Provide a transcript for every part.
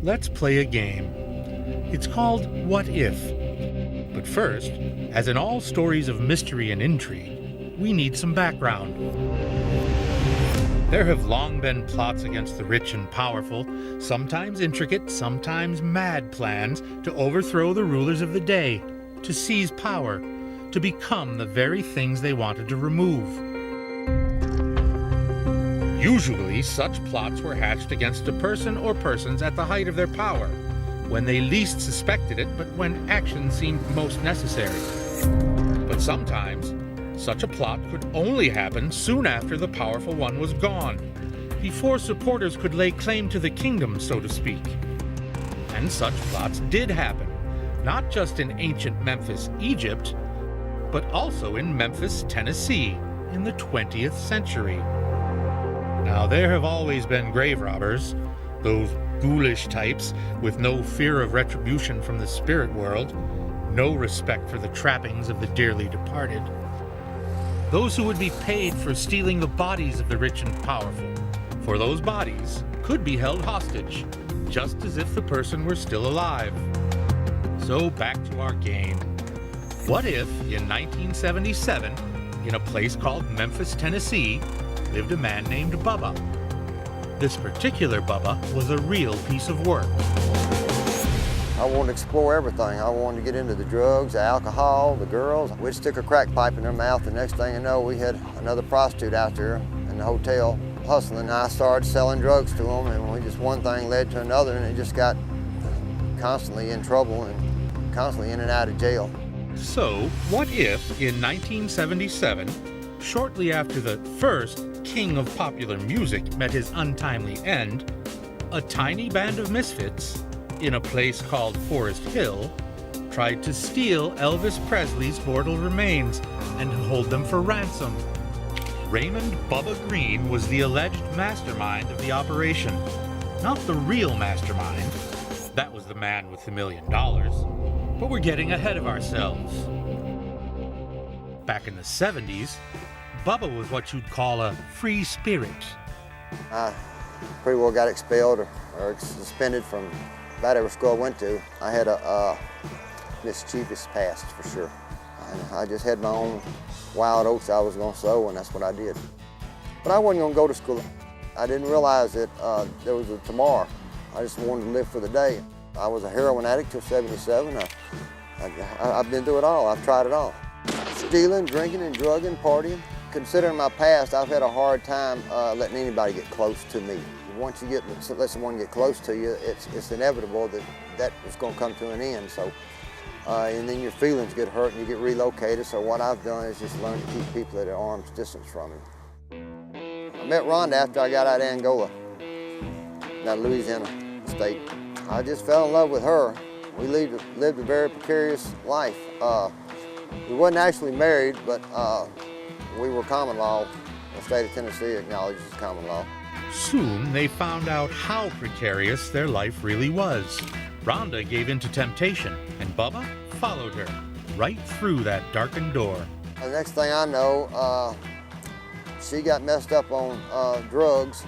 let's play a game. It's called What If? But first, as in all stories of mystery and intrigue, we need some background. There have long been plots against the rich and powerful, sometimes intricate, sometimes mad plans to overthrow the rulers of the day, to seize power, to become the very things they wanted to remove. Usually, such plots were hatched against a person or persons at the height of their power, when they least suspected it, but when action seemed most necessary. But sometimes, such a plot could only happen soon after the powerful one was gone, before supporters could lay claim to the kingdom, so to speak. And such plots did happen, not just in ancient Memphis, Egypt, but also in Memphis, Tennessee, in the 20th century. Now, there have always been grave robbers, those ghoulish types with no fear of retribution from the spirit world, no respect for the trappings of the dearly departed. Those who would be paid for stealing the bodies of the rich and powerful, for those bodies could be held hostage, just as if the person were still alive. So back to our game. What if, in 1977, in a place called Memphis, Tennessee, lived a man named Bubba? This particular Bubba was a real piece of work. I wanted to explore everything. I wanted to get into the drugs, the alcohol, the girls. We'd stick a crack pipe in their mouth. The next thing you know, we had another prostitute out there in the hotel hustling. I started selling drugs to them, and just one thing led to another, and it just got constantly in trouble and constantly in and out of jail. So, what if, in 1977, shortly after the first king of popular music met his untimely end, a tiny band of misfits, in a place called Forest Hill, tried to steal Elvis Presley's mortal remains and hold them for ransom. Raymond Bubba Green was the alleged mastermind of the operation. Not the real mastermind. That was the man with the $1 million. But we're getting ahead of ourselves. Back in the 70s, Bubba was what you'd call a free spirit. I pretty well got expelled or suspended from about every school I went to. I had a mischievous past, for sure. And I just had my own wild oats I was going to sow, and that's what I did. But I wasn't going to go to school. I didn't realize that there was a tomorrow. I just wanted to live for the day. I was a heroin addict till 77. I've been through it all. I've tried it all. Stealing, drinking, and drugging, partying. Considering my past, I've had a hard time letting anybody get close to me. Once you let someone get close to you, it's inevitable that it's going to come to an end. So, and then your feelings get hurt and you get relocated. So what I've done is just learn to keep people at an arm's distance from me. I met Rhonda after I got out of Angola, out of Louisiana state. I just fell in love with her. We lived a very precarious life. We wasn't actually married, but we were common law. The state of Tennessee acknowledges common law. Soon they found out how precarious their life really was. Rhonda gave in to temptation, and Bubba followed her right through that darkened door. The next thing I know, she got messed up on drugs,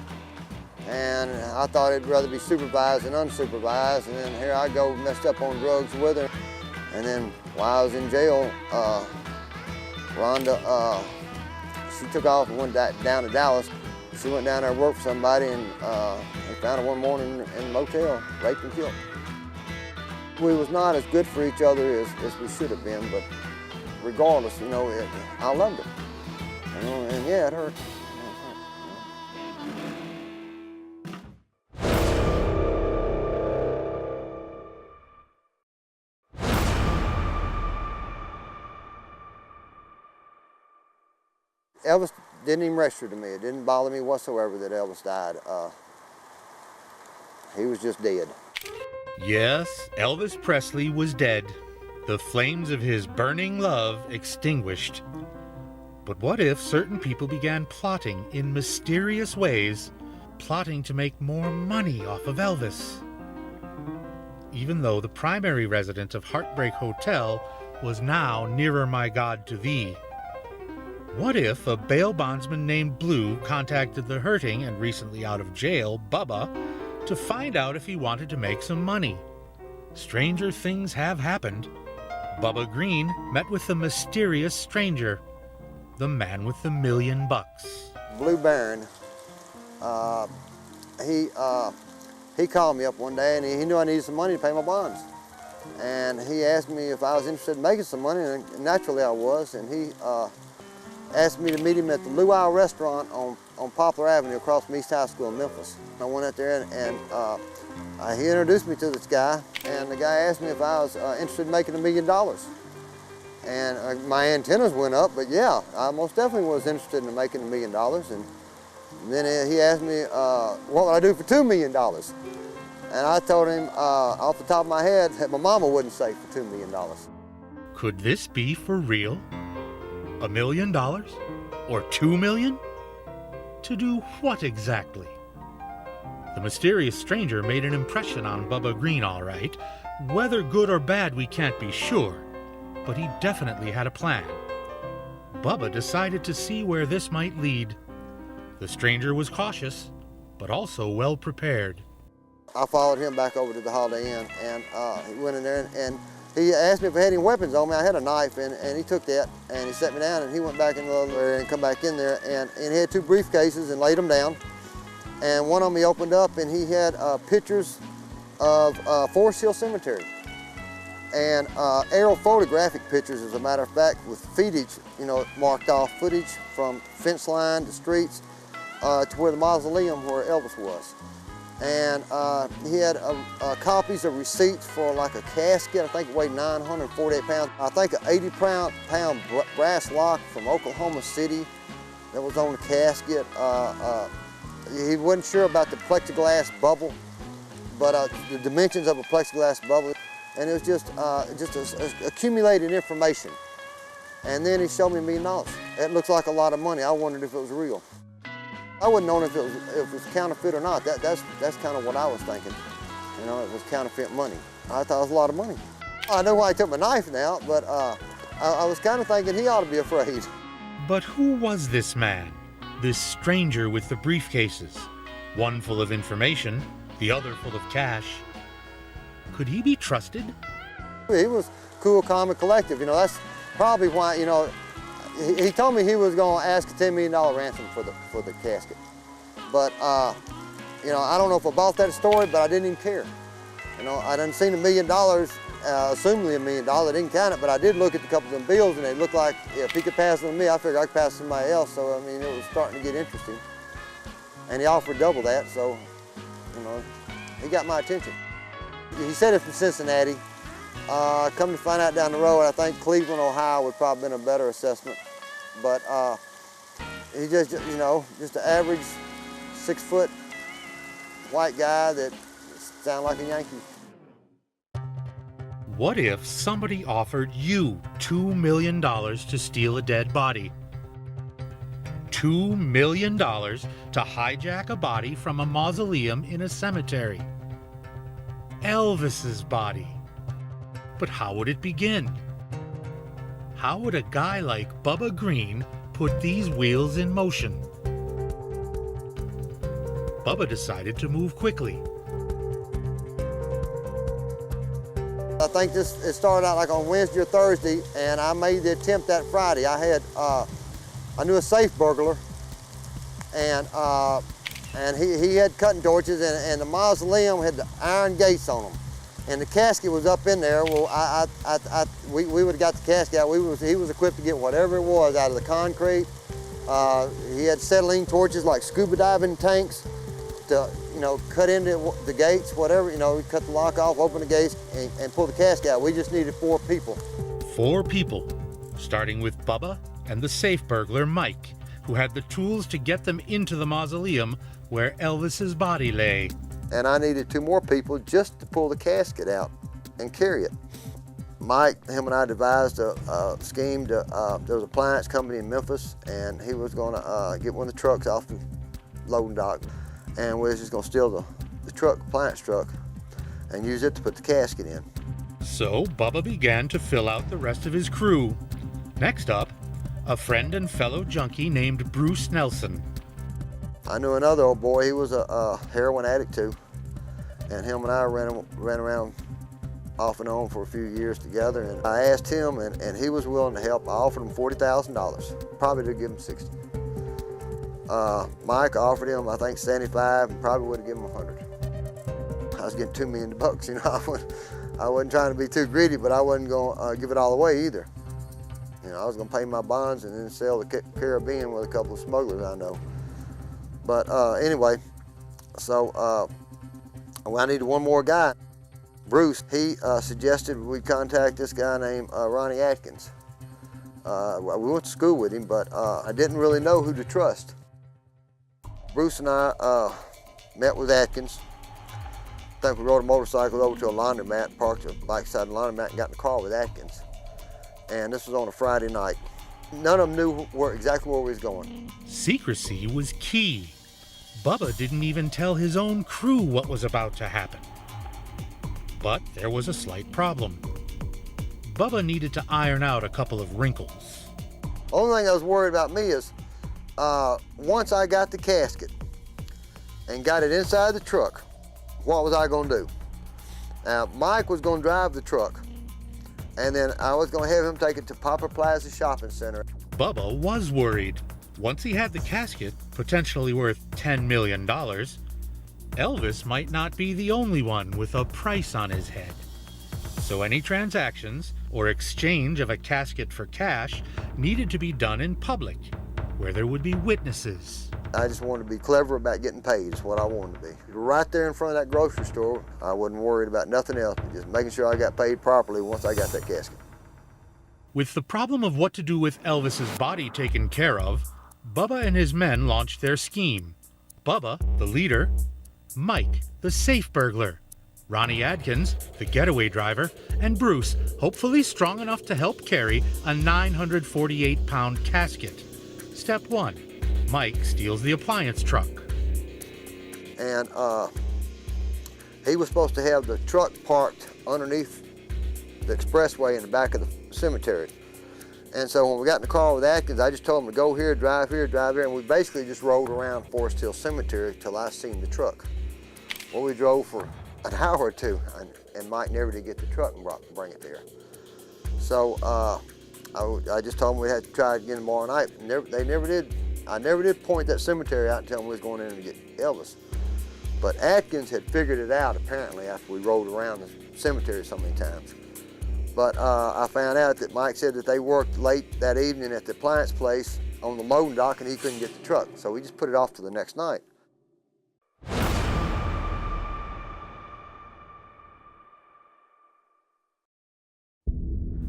and I thought it'd rather be supervised than unsupervised, and then here I go messed up on drugs with her. And then while I was in jail, Rhonda, she took off and went down to Dallas. She went down there and worked for somebody, and they found her one morning in a motel, raped and killed. We was not as good for each other as we should have been, but regardless, you know, I loved her. You know, and yeah, it hurt. Elvis didn't even register to me. It didn't bother me whatsoever that Elvis died. He was just dead. Yes, Elvis Presley was dead. The flames of his burning love extinguished. But what if certain people began plotting in mysterious ways, plotting to make more money off of Elvis? Even though the primary resident of Heartbreak Hotel was now nearer my God to thee. What if a bail bondsman named Blue contacted the hurting and recently out of jail Bubba to find out if he wanted to make some money. Stranger things have happened. Bubba Green met with the mysterious stranger, the man with the $1 million. Blue Baron, he called me up one day and he knew I needed some money to pay my bonds. And he asked me if I was interested in making some money, and naturally I was. And he asked me to meet him at the Luau restaurant on Poplar Avenue across from East High School in Memphis. I went out there and he introduced me to this guy, and the guy asked me if I was interested in making $1 million. And my antennas went up, but yeah, I most definitely was interested in making $1 million. And then he asked me, what would I do for $2 million? And I told him off the top of my head that my mama wouldn't say for $2 million. Could this be for real? $1 million? Or $2 million? To do what exactly? The mysterious stranger made an impression on Bubba Green, all right. Whether good or bad, we can't be sure, but he definitely had a plan. Bubba decided to see where this might lead. The stranger was cautious, but also well prepared. I followed him back over to the Holiday Inn, and he went in there and he asked me if I had any weapons on me. I had a knife, and he took that, and he set me down, and he went back in the other area and come back in there, and he had 2 briefcases and laid them down. And one of them he opened up, and he had pictures of Forest Hill Cemetery. And aerial photographic pictures, as a matter of fact, with feetage, marked off footage from fence line to streets to where the mausoleum where Elvis was. And he had copies of receipts for like a casket. I think it weighed 948 pounds. I think an 80-pound brass lock from Oklahoma City that was on the casket. He wasn't sure about the plexiglass bubble, but the dimensions of a plexiglass bubble. And it was just accumulated information. And then he showed me $1 million. It looks like a lot of money. I wondered if it was real. I wouldn't know if it was counterfeit or not. That's kind of what I was thinking. It was counterfeit money. I thought it was a lot of money. I know why he took my knife now, but I was kind of thinking he ought to be afraid. But who was this man? This stranger with the briefcases? One full of information, the other full of cash. Could he be trusted? He was cool, calm, and collective. That's probably why, he told me he was going to ask a $10 million ransom for the casket. But, I don't know if I bought that story, but I didn't even care. I done seen $1 million, assumingly $1 million. I didn't count it, but I did look at a couple of them bills, and they looked like if he could pass them to me, I figured I could pass somebody else. So, it was starting to get interesting. And he offered double that, so, he got my attention. He said it's from Cincinnati. Come to find out down the road, I think Cleveland, Ohio would probably been a better assessment. But he just an average 6-foot white guy that sounded like a Yankee. What if somebody offered you $2 million to steal a dead body? $2 million to hijack a body from a mausoleum in a cemetery. Elvis's body. But how would it begin? How would a guy like Bubba Green put these wheels in motion? Bubba decided to move quickly. I think it started out like on Wednesday or Thursday, and I made the attempt that Friday. I knew a safe burglar, and he had cutting torches, and the mausoleum had the iron gates on them. And the casket was up in there. Well, we would have got the casket out. He was equipped to get whatever it was out of the concrete. He had acetylene torches like scuba diving tanks to, cut into the gates, whatever. We cut the lock off, open the gates, and pull the casket out. We just needed 4 people. 4 people, starting with Bubba and the safe burglar, Mike, who had the tools to get them into the mausoleum where Elvis's body lay. And I needed 2 more people just to pull the casket out and carry it. Mike, him and I devised a scheme to, there was an appliance company in Memphis, and he was gonna get one of the trucks off the loading dock, and we was just gonna steal the truck, appliance truck, and use it to put the casket in. So Bubba began to fill out the rest of his crew. Next up, a friend and fellow junkie named Bruce Nelson. I knew another old boy, he was a heroin addict too. and him and I ran around off and on for a few years together. And I asked him, and he was willing to help. I offered him $40,000, probably to give him 60. Mike offered him, I think, 75, and probably would have given him 100. I was getting $2 million, you know. I wasn't trying to be too greedy, but I wasn't going to give it all away either. You know, I was going to pay my bonds and then sell the Caribbean with a couple of smugglers I know. But anyway, so I needed one more guy. Bruce, he suggested we contact this guy named Ronnie Atkins. We went to school with him, but I didn't really know who to trust. Bruce and I met with Atkins. I think we rode a motorcycle over to a laundromat, parked the bike beside the laundromat, and got in the car with Atkins. And this was on a Friday night. None of them knew exactly where we was going. Secrecy was key. Bubba didn't even tell his own crew what was about to happen. But there was a slight problem. Bubba needed to iron out a couple of wrinkles. Only thing I was worried about me is once I got the casket and got it inside the truck, what was I going to do? Now, Mike was going to drive the truck, and then I was going to have him take it to Poplar Plaza Shopping Center. Bubba was worried. Once he had the casket, potentially worth $10 million, Elvis might not be the only one with a price on his head. So any transactions or exchange of a casket for cash needed to be done in public, where there would be witnesses. I just wanted to be clever about getting paid, is what I wanted to be. Right there in front of that grocery store, I wasn't worried about nothing else, just making sure I got paid properly once I got that casket. With the problem of what to do with Elvis's body taken care of, Bubba and his men launched their scheme. Bubba, the leader, Mike, the safe burglar, Ronnie Adkins, the getaway driver, and Bruce, hopefully strong enough to help carry a 948-pound casket. Step 1. Mike steals the appliance truck. And he was supposed to have the truck parked underneath the expressway in the back of the cemetery. And so when we got in the car with Atkins, I just told him to go here, drive here, and we basically just rode around Forest Hill Cemetery till I seen the truck. Well, we drove for an hour or two, and Mike never did get the truck and bring it there. So I just told them we had to try it again tomorrow night. They never did. I never did point that cemetery out and tell them we was going in to get Elvis. But Atkins had figured it out apparently after we rode around the cemetery so many times. But I found out that Mike said that they worked late that evening at the appliance place on the loading dock and he couldn't get the truck. So we just put it off to the next night.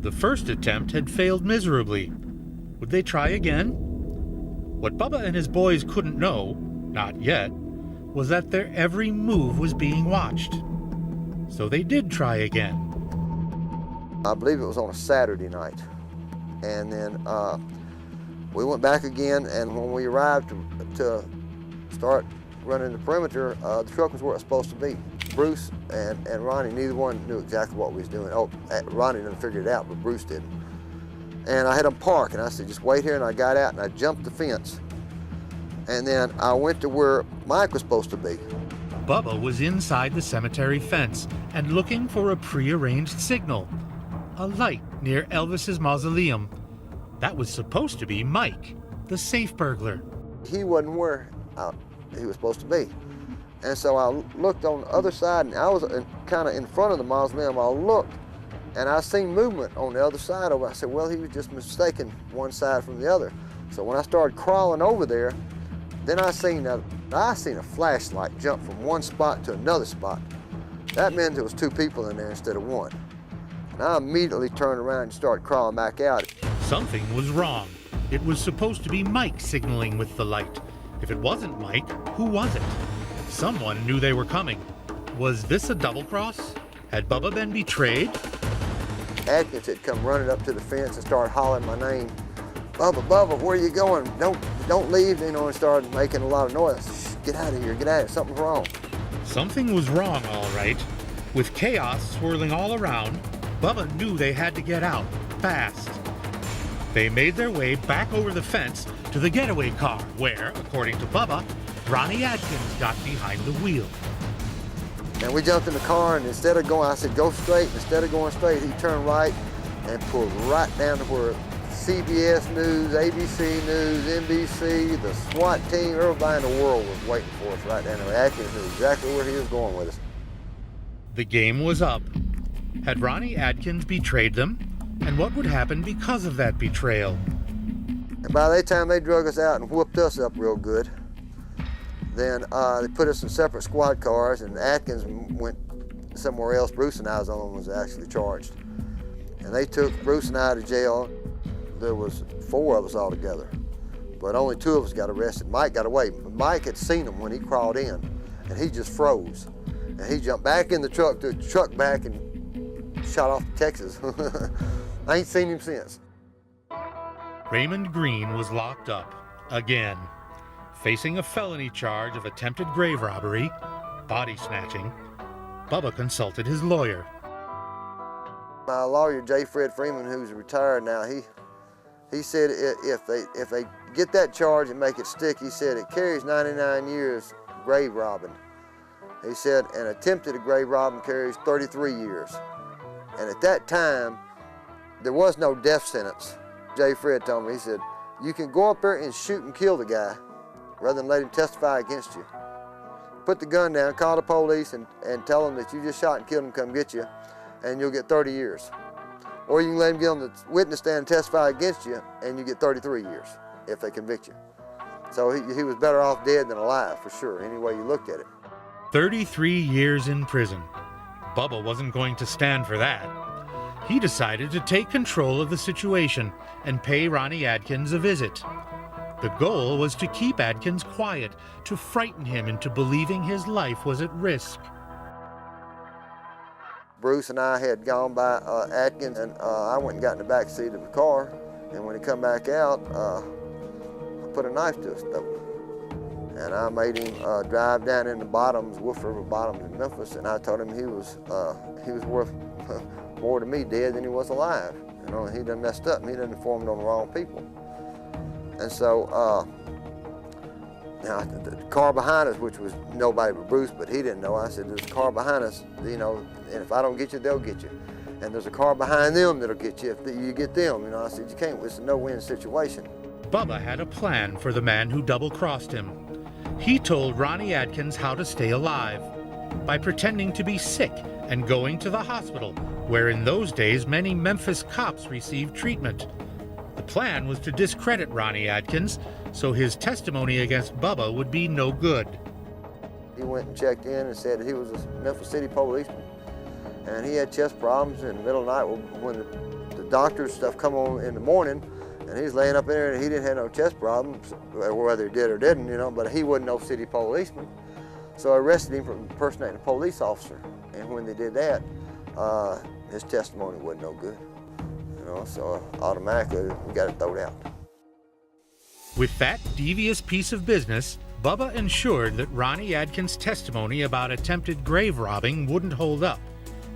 The first attempt had failed miserably. Would they try again? What Bubba and his boys couldn't know, not yet, was that their every move was being watched. So they did try again. I believe it was on a Saturday night. And then we went back again, and when we arrived to start running the perimeter, the truck was where it was supposed to be. Bruce and Ronnie, neither one knew exactly what we was doing. Oh, Ronnie didn't figure it out, but Bruce didn't. And I had them park, and I said, just wait here, and I got out, and I jumped the fence. And then I went to where Mike was supposed to be. Bubba was inside the cemetery fence and looking for a prearranged signal. A light near Elvis's mausoleum. That was supposed to be Mike, the safe burglar. He wasn't where he was supposed to be. And so I looked on the other side, and I was kind of in front of the mausoleum. I looked, and I seen movement on the other side over. I said, well, he was just mistaking one side from the other. So when I started crawling over there, then I seen a flashlight jump from one spot to another spot. That meant there was two people in there instead of one. And I immediately turned around and started crawling back out. Something was wrong. It was supposed to be Mike signaling with the light. If it wasn't Mike, who was it? Someone knew they were coming. Was this a double cross? Had Bubba been betrayed? Atkins had come running up to the fence and started hollering my name. Bubba, Bubba, where are you going? Don't leave, you know, and started making a lot of noise. Shh, get out of here, get out of here, something's wrong. Something was wrong, all right. With chaos swirling all around, Bubba knew they had to get out, fast. They made their way back over the fence to the getaway car, where, according to Bubba, Ronnie Adkins got behind the wheel. And we jumped in the car, and instead of going, I said, go straight. Instead of going straight, he turned right and pulled right down to where CBS News, ABC News, NBC, the SWAT team, everybody in the world was waiting for us right down there. Atkins knew exactly where he was going with us. The game was up. Had Ronnie Atkins betrayed them? And what would happen because of that betrayal? And by that time, they drug us out and whooped us up real good. Then they put us in separate squad cars, and Atkins went somewhere else. Bruce and I was the only ones actually charged. And they took Bruce and I to jail. There was 4 of us all together, but only 2 of us got arrested. Mike got away. Mike had seen him when he crawled in, and he just froze. And he jumped back in the truck, took the truck back, and shot off to Texas. I ain't seen him since. Raymond Green was locked up again, facing a felony charge of attempted grave robbery, body snatching. Bubba consulted his lawyer. My lawyer, J. Fred Freeman, who's retired now, he said if they get that charge and make it stick, he said it carries 99 years grave robbing. He said an attempted grave robbing carries 33 years. And at that time, there was no death sentence. J. Fred told me, he said, you can go up there and shoot and kill the guy rather than let him testify against you. Put the gun down, call the police, and tell them that you just shot and killed him, come get you, and you'll get 30 years. Or you can let him get on the witness stand and testify against you, and you get 33 years if they convict you. So he was better off dead than alive, for sure, any way you looked at it. 33 years in prison. Bubba wasn't going to stand for that. He decided to take control of the situation and pay Ronnie Atkins a visit. The goal was to keep Atkins quiet, to frighten him into believing his life was at risk. Bruce and I had gone by Atkins, and I went and got in the back seat of the car, and when he come back out, I put a knife to his throat. And I made him drive down in the bottoms, Wolf River bottoms in Memphis, and I told him he was worth more to me dead than he was alive. You know, he done messed up, and he done informed on the wrong people. And so, now the car behind us, which was nobody but Bruce, but he didn't know, I said, there's a car behind us, you know, and if I don't get you, they'll get you. And there's a car behind them that'll get you if you get them. You know, I said, you can't, it's a no-win situation. Bubba had a plan for the man who double-crossed him. He told Ronnie Atkins how to stay alive by pretending to be sick and going to the hospital, where in those days many Memphis cops received treatment. The plan was to discredit Ronnie Atkins so his testimony against Bubba would be no good. He went and checked in and said he was a Memphis City policeman, and he had chest problems in the middle of the night when the doctor's stuff come on in the morning, and he's laying up in there and he didn't have no chest problems, whether he did or didn't, you know, but he wasn't no city policeman. So I arrested him for impersonating a police officer, and when they did that, his testimony wasn't no good. You know, so automatically we got it thrown out. With that devious piece of business, Bubba ensured that Ronnie Atkins' testimony about attempted grave robbing wouldn't hold up.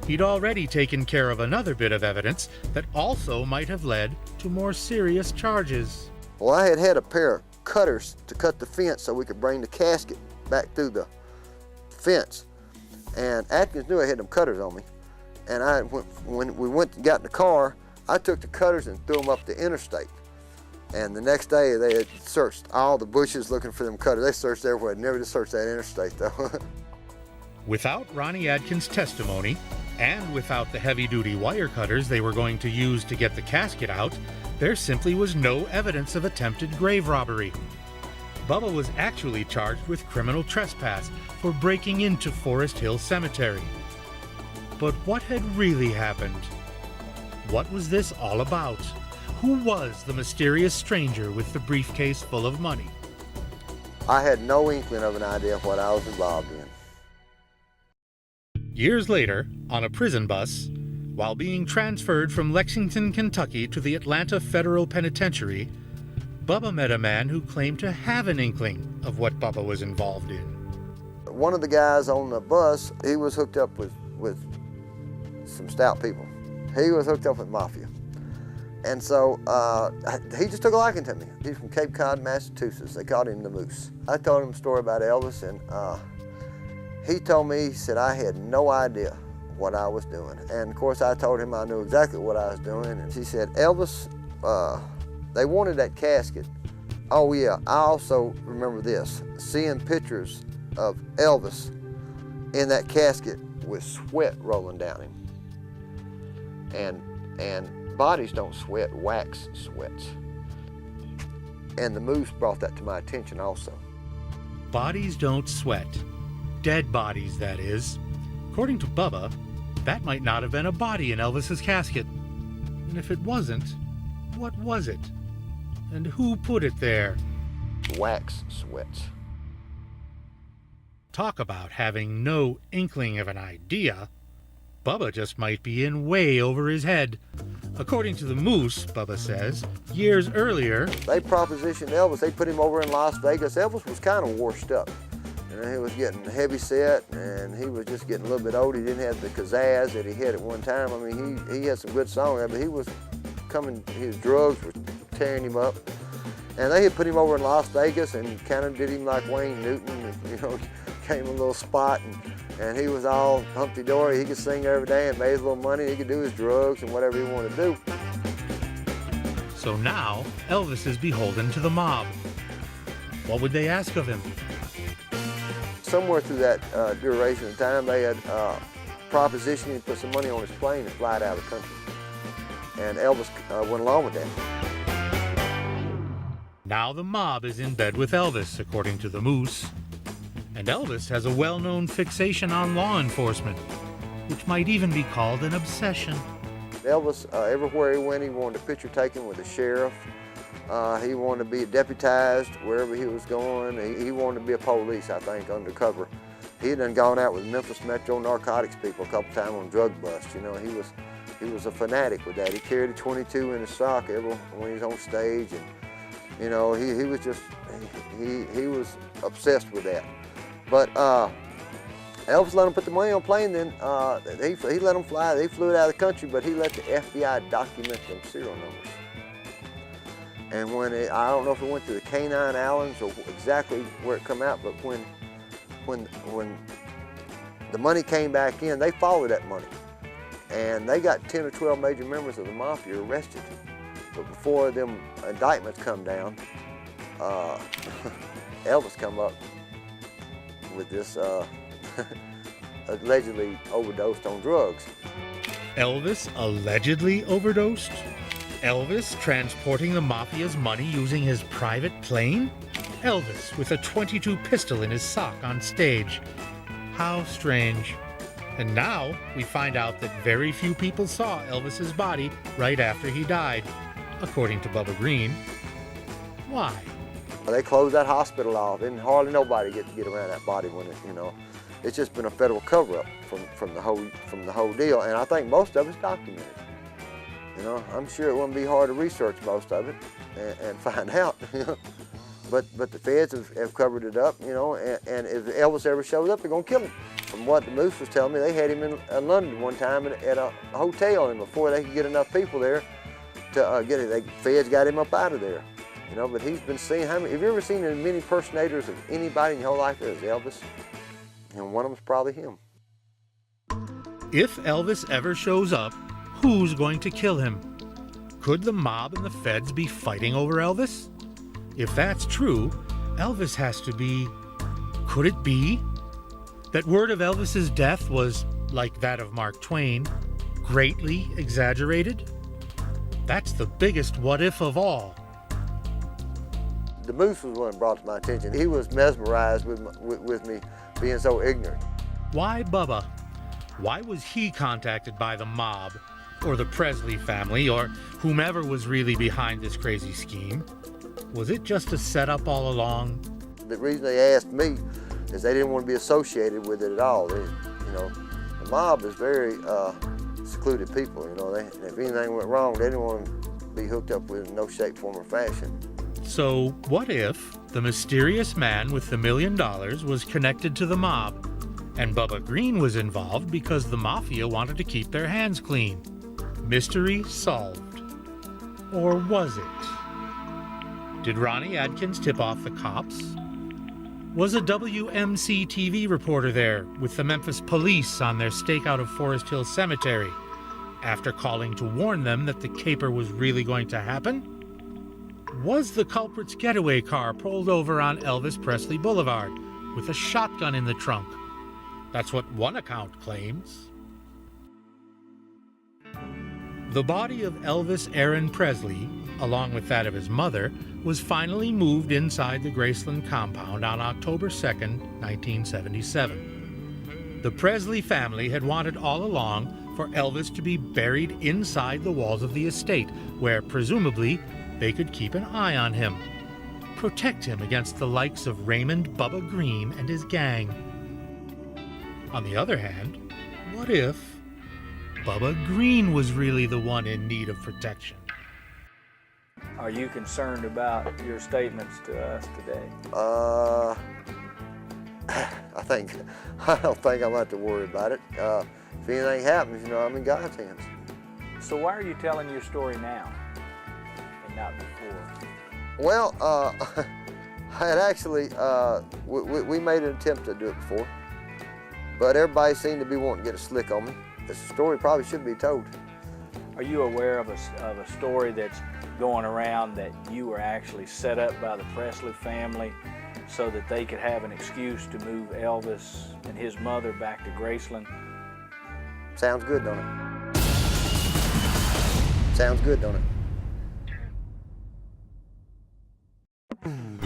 He'd already taken care of another bit of evidence that also might have led to more serious charges. Well, I had a pair of cutters to cut the fence so we could bring the casket back through the fence. And Atkins knew I had them cutters on me. And when we went and got in the car, I took the cutters and threw them up the interstate. And the next day, they had searched all the bushes looking for them cutters. They searched everywhere, never just searched that interstate, though. Without Ronnie Atkins' testimony, and without the heavy-duty wire cutters they were going to use to get the casket out, there simply was no evidence of attempted grave robbery. Bubba was actually charged with criminal trespass for breaking into Forest Hill Cemetery. But what had really happened? What was this all about? Who was the mysterious stranger with the briefcase full of money? I had no inkling of an idea of what I was involved in. Years later, on a prison bus, while being transferred from Lexington, Kentucky to the Atlanta Federal Penitentiary, Bubba met a man who claimed to have an inkling of what Bubba was involved in. One of the guys on the bus, he was hooked up with some stout people. He was hooked up with mafia. And so he just took a liking to me. He's from Cape Cod, Massachusetts. They called him the Moose. I told him a story about Elvis, and He told me, he said, I had no idea what I was doing. And of course I told him I knew exactly what I was doing. And he said, Elvis, they wanted that casket. Oh yeah, I also remember this, seeing pictures of Elvis in that casket with sweat rolling down him. And bodies don't sweat, wax sweats. And the moose brought that to my attention also. Bodies don't sweat. Dead bodies, that is. According to Bubba, that might not have been a body in Elvis's casket. And if it wasn't, what was it? And who put it there? Wax sweats. Talk about having no inkling of an idea. Bubba just might be in way over his head. According to the moose, Bubba says, years earlier, they propositioned Elvis. They put him over in Las Vegas. Elvis was kind of washed up. You know, he was getting heavy set, and he was just getting a little bit old. He didn't have the pizzazz that he had at one time. I mean, he had some good songs, but he was coming, his drugs were tearing him up. And they had put him over in Las Vegas and kind of did him like Wayne Newton, and, you know, gave him a little spot, and he was all humpty-dory. He could sing every day and made his little money. He could do his drugs and whatever he wanted to do. So now, Elvis is beholden to the mob. What would they ask of him? Somewhere through that duration of time, they had propositioned him to put some money on his plane and fly it out of the country. And Elvis went along with that. Now the mob is in bed with Elvis, according to the moose. And Elvis has a well-known fixation on law enforcement, which might even be called an obsession. Elvis, everywhere he went, he wanted a picture taken with the sheriff. He wanted to be deputized wherever he was going. He wanted to be a police, I think, undercover. He had done gone out with Memphis Metro narcotics people a couple times on drug busts. You know, he was a fanatic with that. He carried a 22 in his sock when he was on stage, and you know, he was just he was obsessed with that. But Elvis let him put the money on a plane. Then he let them fly. They flew it out of the country, but he let the FBI document them serial numbers. And when I don't know if it went to the Canine Islands or exactly where it come out, but when the money came back in, they followed that money. And they got 10 or 12 major members of the mafia arrested. But before them indictments come down, Elvis come up with this allegedly overdosed on drugs. Elvis allegedly overdosed? Elvis transporting the mafia's money using his private plane? Elvis with a .22 pistol in his sock on stage. How strange. And now we find out that very few people saw Elvis's body right after he died, according to Bubba Green. Why? They closed that hospital off, and hardly nobody get around that body when it, you know. It's just been a federal cover-up from the whole deal, and I think most of it's documented. You know, I'm sure it wouldn't be hard to research most of it and find out. You know? But the feds have covered it up, you know, and if Elvis ever shows up, they're gonna kill him. From what the moose was telling me, they had him in London one time at a hotel, and before they could get enough people there to get it, the feds got him up out of there. You know, but he's been seen. Have you ever seen as many impersonators of anybody in your whole life as Elvis? And one of them's probably him. If Elvis ever shows up, who's going to kill him? Could the mob and the feds be fighting over Elvis? If that's true, Elvis has to be... Could it be that word of Elvis's death was, like that of Mark Twain, greatly exaggerated? That's the biggest what-if of all. The moose was one that brought to my attention. He was mesmerized with me being so ignorant. Why Bubba? Why was he contacted by the mob, or the Presley family, or whomever was really behind this crazy scheme? Was it just a setup all along? The reason they asked me is they didn't want to be associated with it at all. They, you know, the mob is very secluded people. You know, if anything went wrong, they didn't want to be hooked up with in no shape, form, or fashion. So what if the mysterious man with the $1 million was connected to the mob, and Bubba Green was involved because the mafia wanted to keep their hands clean? Mystery solved. Or was it? Did Ronnie Adkins tip off the cops? Was a WMC TV reporter there with the Memphis police on their stakeout of Forest Hill Cemetery after calling to warn them that the caper was really going to happen? Was the culprit's getaway car pulled over on Elvis Presley Boulevard with a shotgun in the trunk? That's what one account claims. The body of Elvis Aaron Presley, along with that of his mother, was finally moved inside the Graceland compound on October 2nd, 1977. The Presley family had wanted all along for Elvis to be buried inside the walls of the estate, where presumably they could keep an eye on him, protect him against the likes of Raymond Bubba Green and his gang. On the other hand, what if Bubba Green was really the one in need of protection? Are you concerned about your statements to us today? I don't think I'm going to have to worry about it. If anything happens, I'm in God's hands. So why are you telling your story now and not before? Well, I had actually, we made an attempt to do it before, but everybody seemed to be wanting to get a slick on me. This story probably should be told. Are you aware of a story that's going around that you were actually set up by the Presley family so that they could have an excuse to move Elvis and his mother back to Graceland? Sounds good, don't it? Sounds good, don't it? Ooh,